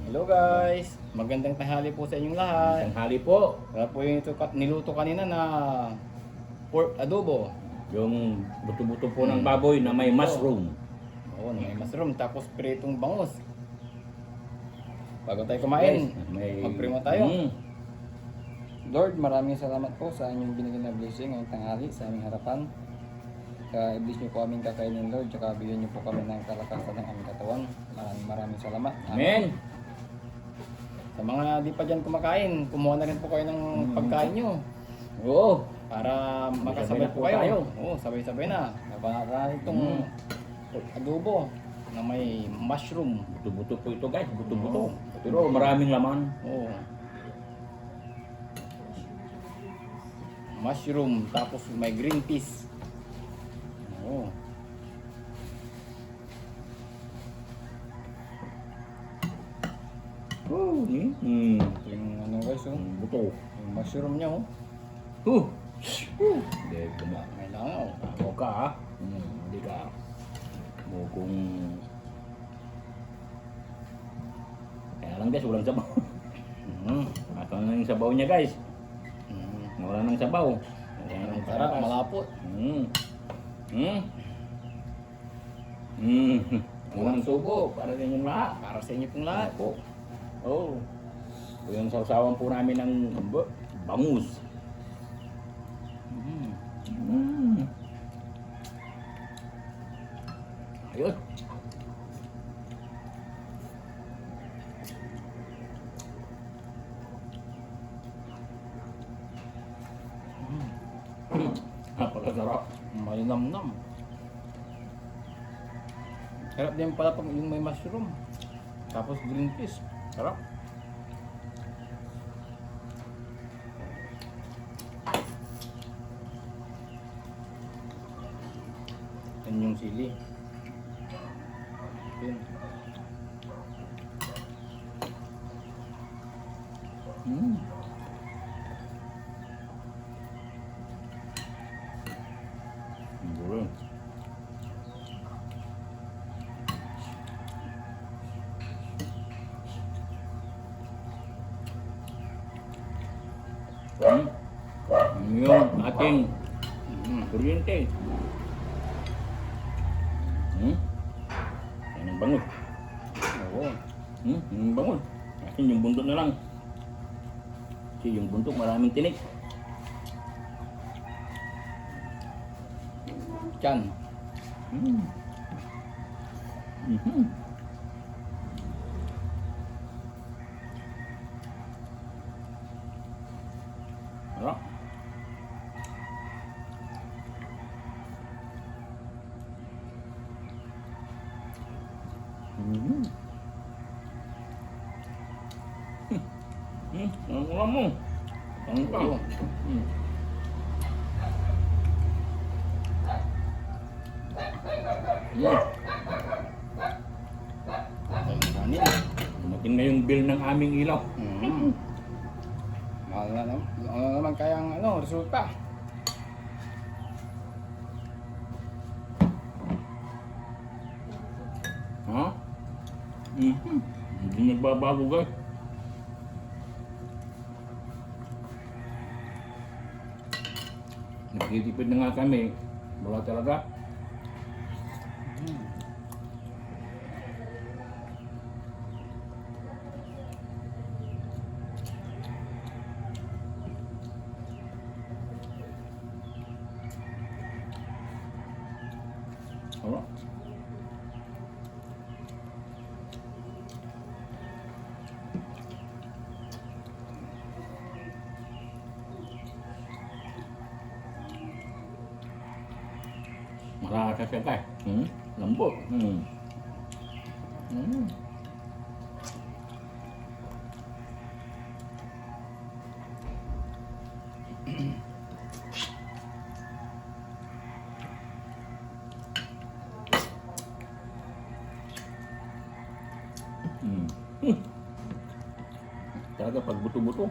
Hello guys, magandang tanghali po sa inyong lahat. Tanghali po, Kaya po yung niluto kanina na pork adobo. yung buto-buto po ng baboy na may mushroom. Oo, may mushroom tapos pritong bangus. Bago tayo kumain, magprimo tayo. Lord, maraming salamat po sa inyong binigyan na blessing ngayong tanghali sa aming harapan. I-bless niyo po aming kakainin, Lord, tsaka bigyan niyo po kami ng kalakasan ng aming katawan. Maraming salamat. Amen. Sa mga di pa dyan kumakain, kumuha na rin po kayo ng pagkain nyo. Oo, Para makasabay na po po kayo. tayo. Oo, sabay-sabay na. Para itong adobo na may mushroom. buto-buto po ito guys, buto-buto. Oo. Pero maraming laman. Oo. Mushroom, tapos may green peas. Oo. Oh, Ito yung ano guys, oh. buto. Yung mushroom niya, oh. Hindi, May langaw. Ako ka ha. Hindi ka. Mo kung... Kaya lang guys, walang sabaw. Ito na yung sabaw niya guys. Wala nang sabaw. Wala nang Sarap, taras. malapot. Walang subo para sa inyong lahat. Para sa inyo pong lahat. Po. Oh. Ito yung sausawan po namin ng bangus. Ayun. Napakasarap. Malinamnam. Sarap din pala pag yung may mushroom. Tapos green peas. Sarap. Yan yung sili. Yun. Yun. Yung ating kuryente. Yan ang bangon. Oo. Yung bangon. Atin yung buntot na lang. Kasi yung buntot maraming tinik. Tiyan. Sarap. Ang ulam mo. Ang pa. Oo. Ayun, kanin. Dumating na yung bill ng aming ilaw. Mahal na naman. Ano naman kayang ano, resulta? Ha? Hindi nagbabago guys. Nagtitipid na nga kami. Wala talaga. Wala. Marasa siya guys. Lambot. Talaga pag buto-buto.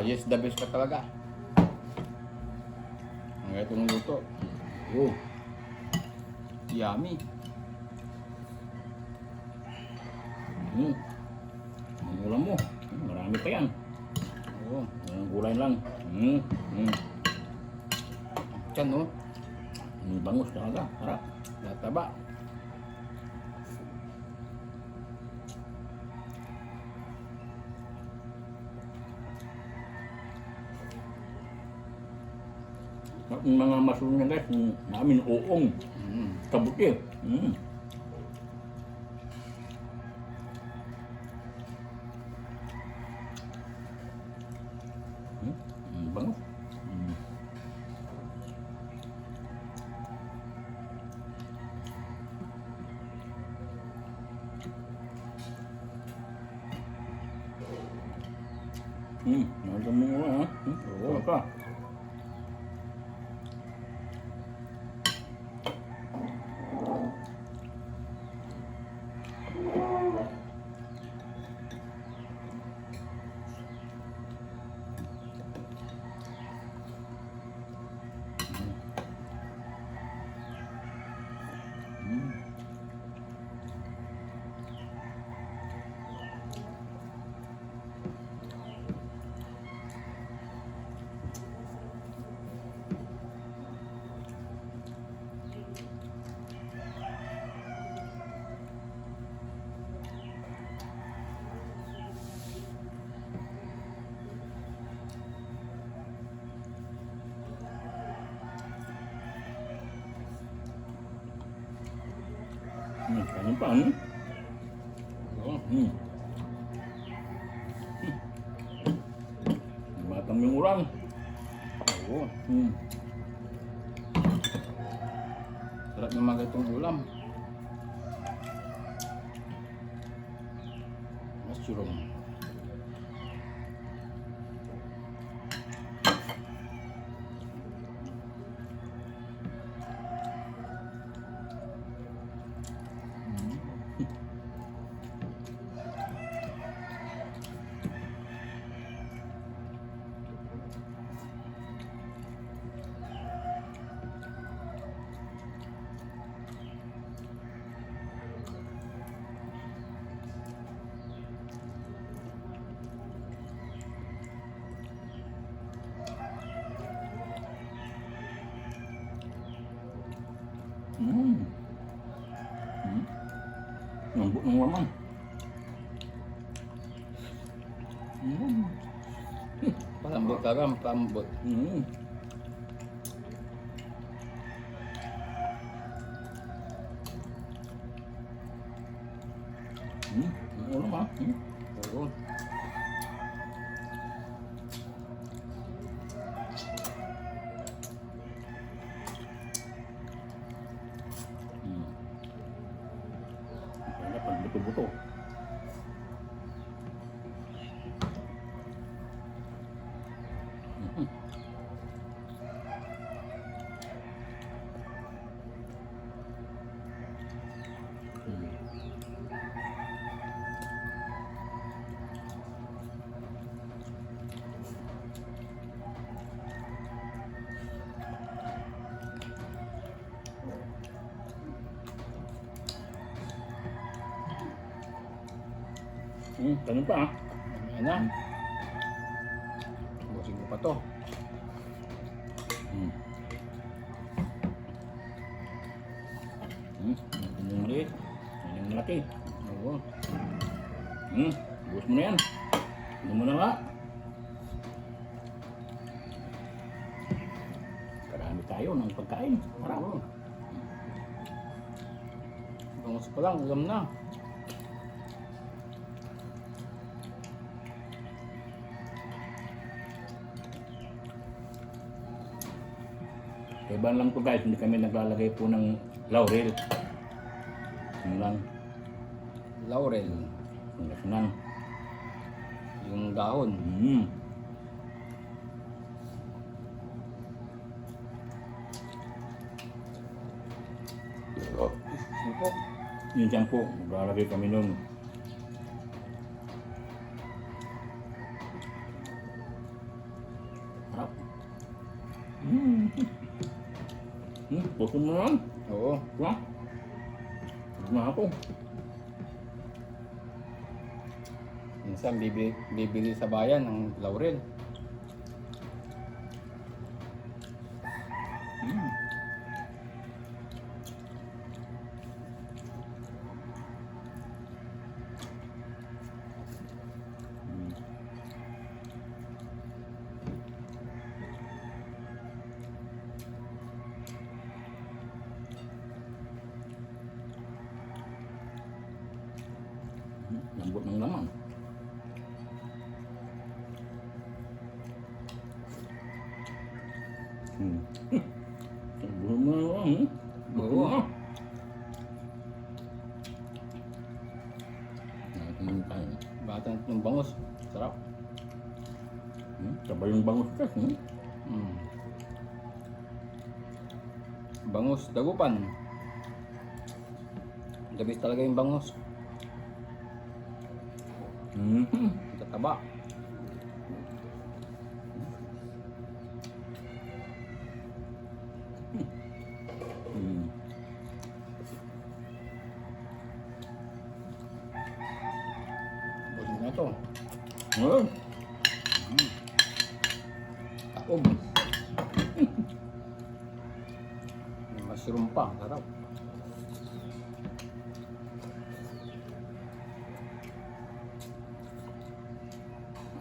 Yes, the best ka talaga. Ang itong luto. Oh. Yummy. Ang ulam mo. Marami pa yan. Oo. Ang gulay lang. Tiyan, no? Bangus talaga. Harap. Nataba. Yung mga masun niya guys, yung namin uong. Kabuti. Bangus. Nakita mo nga ha? Oo ka. Kanin pa, Batang yung ulam. Oo. Sarap ng mga itong ulam. Mushroom. Lambot ng laman. Palambot ka ram, palambot. Ang ulam ha. Oo. Dapat buto-buto. Kanin pa ha. Ayan na. Busin ko pa to. Yung maliit. Yung malaki. Oo. Buhos mo na yan. Ano mo na nga. Karami tayo ng pagkain. Marami. Bangus pa lang, ulam na. Iba lang po guys, hindi kami naglalagay po ng laurel. Yun lang. Laurel. Pangasinan. Yung dahon. Yun po. Yun dyan po, naglalagay kami nun. Gusto mo naman? Oo. Ha? Gusto na ako. Minsan bibili sa bayan ng laurel. Mm. Mm. Lambot ng laman. Buho mo na lang. Oo. Nakakamang tayo. Bata ng bangus. Sarap. Sabay yung bangus ka. Mm. Bangus, dagupan. The best talaga yung bangus. Tataba. Buling na to. Taob. May mushroom pa. Sarap.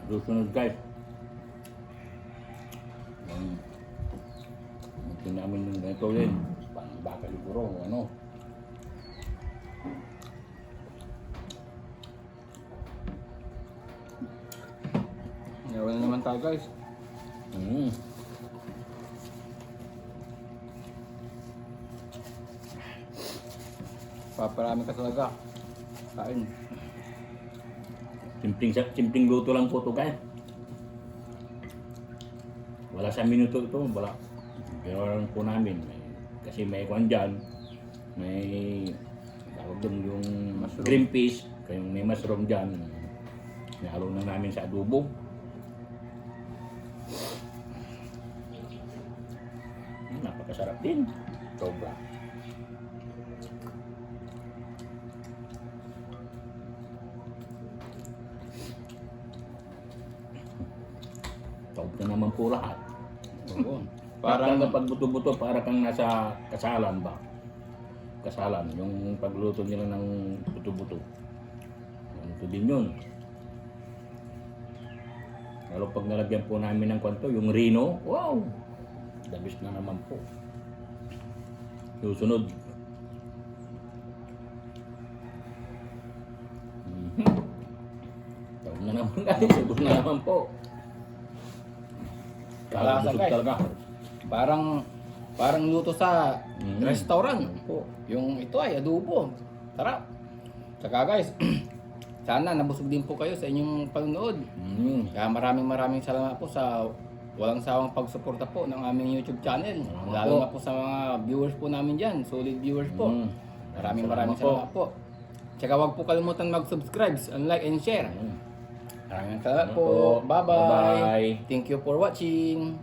Susunod guys. Ito namin yung ganito din. Parang baka siguro, ano. Meron na naman tayo guys. Paparami ka talaga. Kain. Simpleng luto lang po ito guys. Wala sa minuto ito, wala. Ginawa lang po namin. Kasi may kwan dyan. May tawag doon yung Mushroom. green peas. Kayong may mushroom dyan. Nihalo na namin sa adobo. Napakasarap din. Sobra. Taob na naman po lahat. Oo. Parang Parang kapag buto-buto, para kang nasa kasalan ba? Kasalan, yung pagluto nila ng buto-buto. Ito din yun. Lalo pag nalagyan po namin ng kwanto, yung rino, wow! Dabis na naman po. Susunod. Taob na naman guys, ubos na naman po. Kalasa, Busog guys. talaga. parang luto sa Mm. restaurant. Yung ito ay adobo. Sarap. Tsaka guys, sana nabusog din po kayo sa inyong panonood. Kaya maraming salamat po sa walang sawang pagsuporta po ng aming YouTube channel. Salamat Lalo po. na po sa mga viewers po namin dyan. Solid viewers po. Maraming salamat po. Tsaka huwag po kalimutan mag-subscribe, like and share. Maraming salamat po. Bye-bye. Bye-bye. Thank you for watching.